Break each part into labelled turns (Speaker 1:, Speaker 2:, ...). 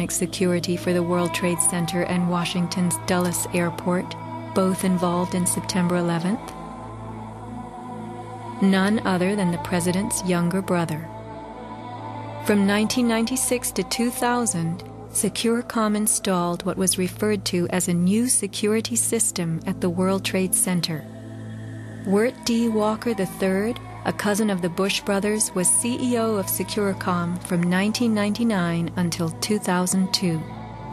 Speaker 1: security for the World Trade Center and Washington's Dulles Airport, both involved in September 11th? None other than the president's younger brother. From 1996 to 2000, Securacom installed what was referred to as a new security system at the World Trade Center. Wirt D. Walker III, a cousin of the Bush brothers, was CEO of Securacom from 1999 until 2002.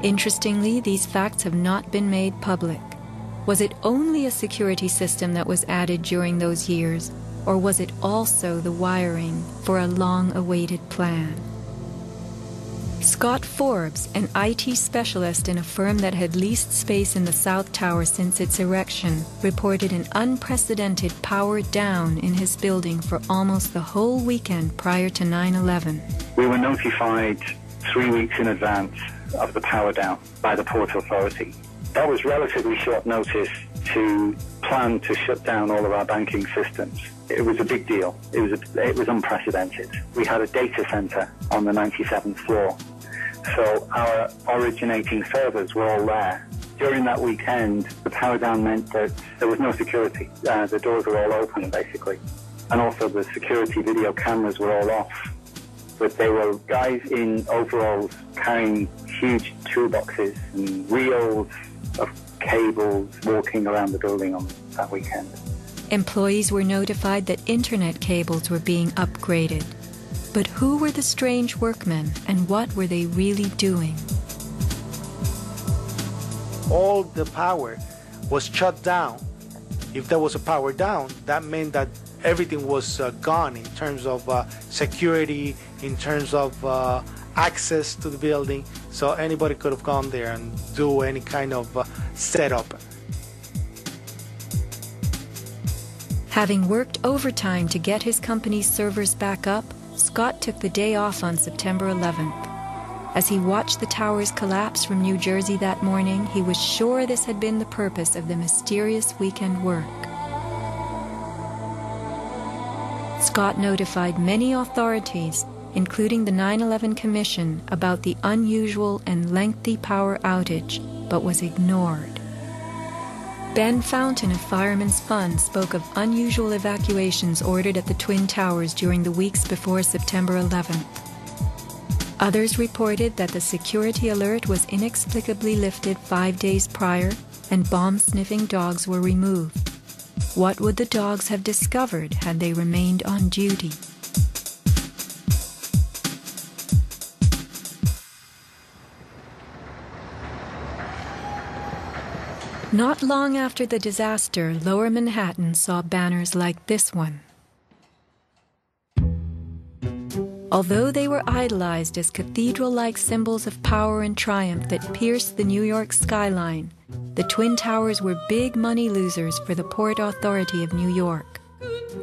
Speaker 1: Interestingly, these facts have not been made public. Was it only a security system that was added during those years, or was it also the wiring for a long-awaited plan? Scott Forbes, an IT specialist in a firm that had leased space in the South Tower since its erection, reported an unprecedented power down in his building for almost the whole weekend prior to 9/11.
Speaker 2: We were notified 3 weeks in advance of the power down by the Port Authority. That was relatively short notice to plan to shut down all of our banking systems. It was a big deal. It was unprecedented. We had a data center on the 97th floor, so our originating servers were all there. During that weekend, the power down meant that there was no security. The doors were all open, basically. And also the security video cameras were all off. But there were guys in overalls carrying huge toolboxes and reels of cables walking around the building on that weekend.
Speaker 1: Employees were notified that internet cables were being upgraded. But who were the strange workmen, and what were they really doing?
Speaker 3: All the power was shut down. If there was a power down, that meant that everything was gone in terms of security, in terms of access to the building, so anybody could have gone there and do any kind of setup.
Speaker 1: Having worked overtime to get his company's servers back up, Scott took the day off on September 11th. As he watched the towers collapse from New Jersey that morning, he was sure this had been the purpose of the mysterious weekend work. Scott notified many authorities, including the 9/11 Commission, about the unusual and lengthy power outage, but was ignored. Ben Fountain of Fireman's Fund spoke of unusual evacuations ordered at the Twin Towers during the weeks before September 11th. Others reported that the security alert was inexplicably lifted 5 days prior and bomb-sniffing dogs were removed. What would the dogs have discovered had they remained on duty? Not long after the disaster, Lower Manhattan saw banners like this one. Although they were idolized as cathedral-like symbols of power and triumph that pierced the New York skyline, the Twin Towers were big money losers for the Port Authority of New York.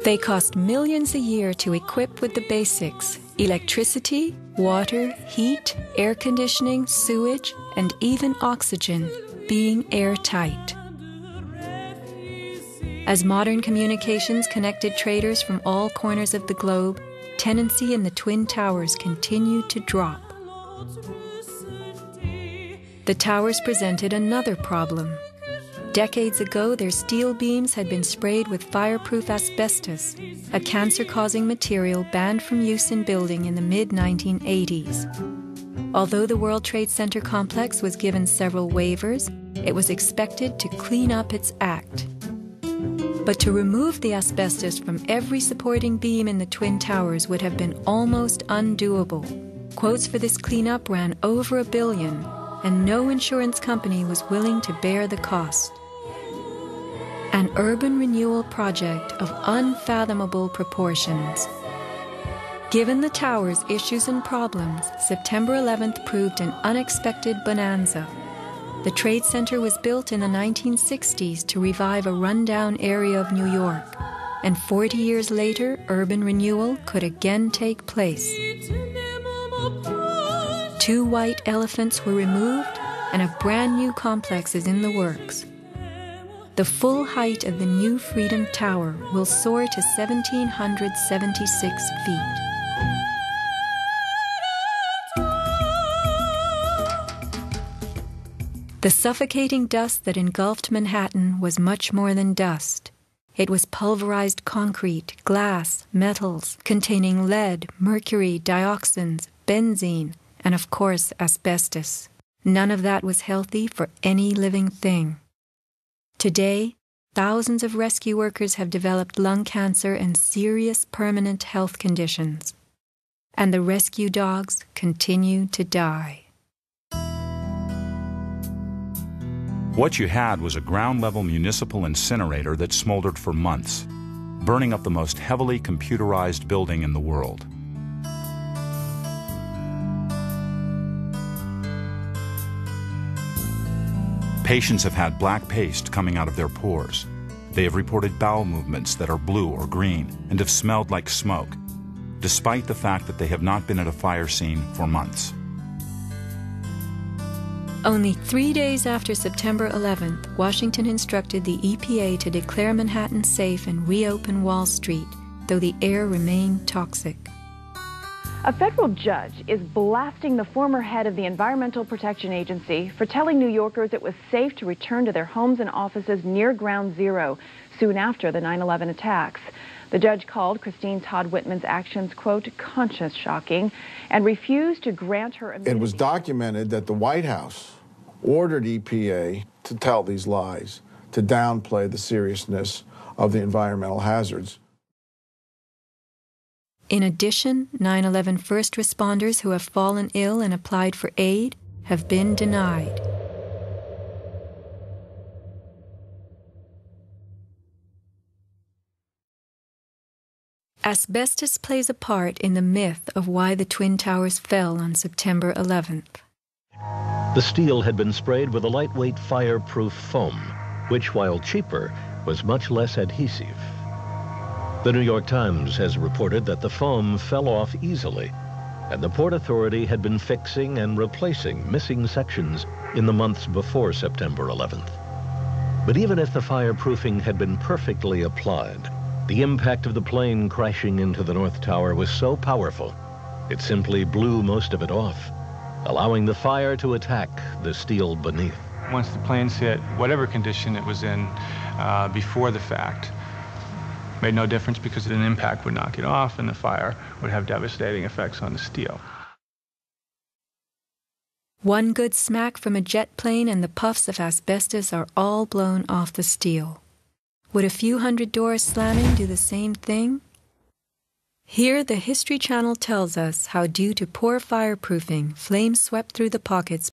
Speaker 1: They cost millions a year to equip with the basics: electricity, water, heat, air conditioning, sewage, and even oxygen, being airtight. As modern communications connected traders from all corners of the globe, tenancy in the Twin Towers continued to drop. The towers presented another problem. Decades ago, their steel beams had been sprayed with fireproof asbestos, a cancer-causing material banned from use in building in the mid-1980s. Although the World Trade Center complex was given several waivers, it was expected to clean up its act. But to remove the asbestos from every supporting beam in the Twin Towers would have been almost undoable. Quotes for this cleanup ran over $1 billion, and no insurance company was willing to bear the cost. An urban renewal project of unfathomable proportions. Given the tower's issues and problems, September 11th proved an unexpected bonanza. The Trade Center was built in the 1960s to revive a rundown area of New York, and 40 years later, urban renewal could again take place. 2 white elephants were removed, and a brand new complex is in the works. The full height of the new Freedom Tower will soar to 1,776 feet. The suffocating dust that engulfed Manhattan was much more than dust. It was pulverized concrete, glass, metals containing lead, mercury, dioxins, benzene, and of course asbestos. None of that was healthy for any living thing. Today, thousands of rescue workers have developed lung cancer and serious permanent health conditions. And the rescue dogs continue to die.
Speaker 4: What you had was a ground-level municipal incinerator that smoldered for months, burning up the most heavily computerized building in the world. Patients have had black paste coming out of their pores. They have reported bowel movements that are blue or green and have smelled like smoke, despite the fact that they have not been at a fire scene for months.
Speaker 1: Only 3 days after September 11th, Washington instructed the EPA to declare Manhattan safe and reopen Wall Street, though the air remained toxic.
Speaker 5: A federal judge is blasting the former head of the Environmental Protection Agency for telling New Yorkers it was safe to return to their homes and offices near Ground Zero soon after the 9/11 attacks. The judge called Christine Todd Whitman's actions, quote, conscience shocking, and refused to grant her immunity.
Speaker 6: It was documented that the White House ordered EPA to tell these lies, to downplay the seriousness of the environmental hazards.
Speaker 1: In addition, 9/11 first responders who have fallen ill and applied for aid have been denied. Asbestos plays a part in the myth of why the Twin Towers fell on September 11th.
Speaker 7: The steel had been sprayed with a lightweight fireproof foam, which, while cheaper, was much less adhesive. The New York Times has reported that the foam fell off easily, and the Port Authority had been fixing and replacing missing sections in the months before September 11th. But even if the fireproofing had been perfectly applied, the impact of the plane crashing into the North Tower was so powerful, it simply blew most of it off, allowing the fire to attack the steel beneath.
Speaker 8: Once the planes hit, whatever condition it was in before the fact, made no difference because an impact would knock it off and the fire would have devastating effects on the steel.
Speaker 1: One good smack from a jet plane and the puffs of asbestos are all blown off the steel. Would a few hundred doors slamming do the same thing? Here, the History Channel tells us how, due to poor fireproofing, flames swept through the pockets